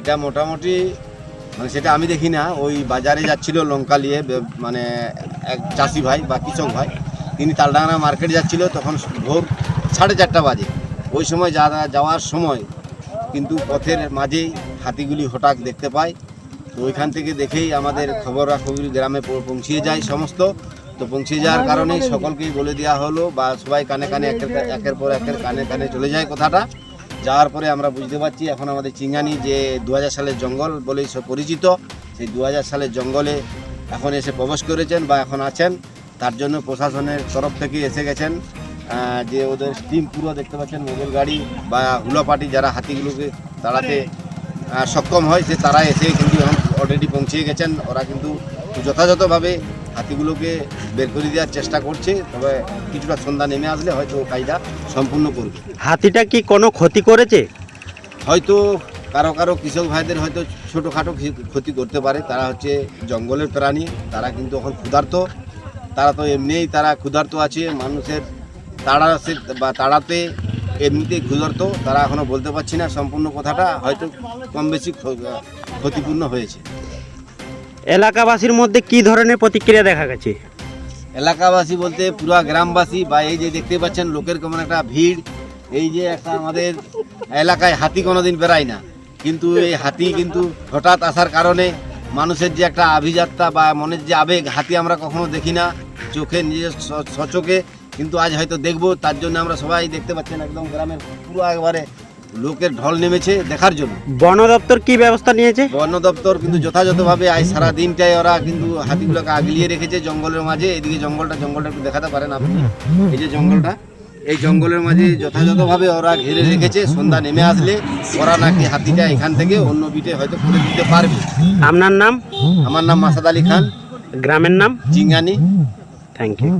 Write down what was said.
এটা মোটামুটি মানে সেটা আমি দেখি না, ওই বাজারে যাচ্ছিল লঙ্কা নিয়ে, মানে এক চাষি ভাই বা কৃষক ভাই, তিনি তালডাঙ্গা মার্কেট যাচ্ছিল, তখন ভোর 4:30 বাজে। ওই সময় যাওয়ার সময় কিন্তু পথের মাঝেই হাতিগুলি হঠাৎ দেখতে পায়। তো ওইখান থেকে দেখেই আমাদের খবরাখবর গ্রামে পৌঁছিয়ে যায় সমস্ত। তো পৌঁছে যাওয়ার কারণেই সকলকেই বলে দেওয়া হলো, বা সবাই কানে কানে একের পর একের কানে কানে চলে যায় কথাটা। যাওয়ার পরে আমরা বুঝতে পারছি এখন আমাদের চিঙ্গানি যে 2000 সালের জঙ্গল বলেই সব পরিচিত, সেই 2000 সালের জঙ্গলে এখন এসে প্রবেশ করেছেন বা এখন আছেন। তার জন্য প্রশাসনের তরফ থেকে এসে গেছেন, যে ওদের টিম পুরো দেখতে পাচ্ছেন, মোটর গাড়ি বা হুলাপাটি যারা হাতিগুলোকে তাড়াতে সক্ষম হয়, সে তারা এসে কিন্তু অলরেডি পৌঁছে গেছেন। ওরা কিন্তু যথাযথভাবে হাতিগুলোকে বের করে দেওয়ার চেষ্টা করছে, তবে কিছুটা সন্ধ্যা নেমে আসলে হয়তো কাজটা সম্পূর্ণ করবে। হাতিটা কি কোনো ক্ষতি করেছে? হয়তো কারো কারো কৃষক ভাইদের হয়তো ছোটোখাটো ক্ষতি করতে পারে, তারা হচ্ছে জঙ্গলের প্রাণী, তারা কিন্তু এখন ক্ষুধার্ত, তারা তো এমনিই তারা ক্ষুধার্ত আছে, মানুষের তাড়াতে এমনিতেই ক্ষুধার্ত, তারা এখনও বলতে পারছি না সম্পূর্ণ কথাটা, হয়তো কম বেশি ক্ষতিপূর্ণ হয়েছে। এলাকাবাসীর মধ্যে কি ধরনের প্রতিক্রিয়া দেখা গেছে? এলাকাবাসী বলতে পুরা গ্রামবাসী, বা এই যে দেখতে পাচ্ছেন লোকের কেমন একটা ভিড়, এই যে একটা আমাদের এলাকায় হাতি কোনোদিন বেড়ায় না, কিন্তু এই হাতি কিন্তু হঠাৎ আসার কারণে মানুষের যে একটা আভিযাত্রা বা মনের যে আবেগ, হাতি আমরা কখনো দেখি না চোখে, নিজের সচোখে, কিন্তু আজ হয়তো দেখবো। তার জন্য আমরা সবাই দেখতে পাচ্ছেন একদম গ্রামের পুরো একবারে লোকের ঢল নেমেছে দেখার জন্য। বন দপ্তর কি ব্যবস্থা নিয়েছে? বন দপ্তর কিন্তু যথাযথভাবে আজ সারা দিনটাই ওরা কিন্তু হাতিগুলোকে আগলিয়ে রেখেছে জঙ্গলের মাঝে। এদিকে জঙ্গলটা একটু দেখাতে পারেন আপনি, এই যে জঙ্গলটা, এই জঙ্গলের মাঝে যথাযথভাবে ওরা ঘিরে রেখেছে। সন্ধ্যা নেমে আসলে ওরা নাকি হাতিটা এখান থেকে অন্য বিটে হয়তো করে দিতে পারবে। আপনার নাম? আমার নাম মাসাদ আলী খান, গ্রামের নাম? চিঙ্গানি। Thank you.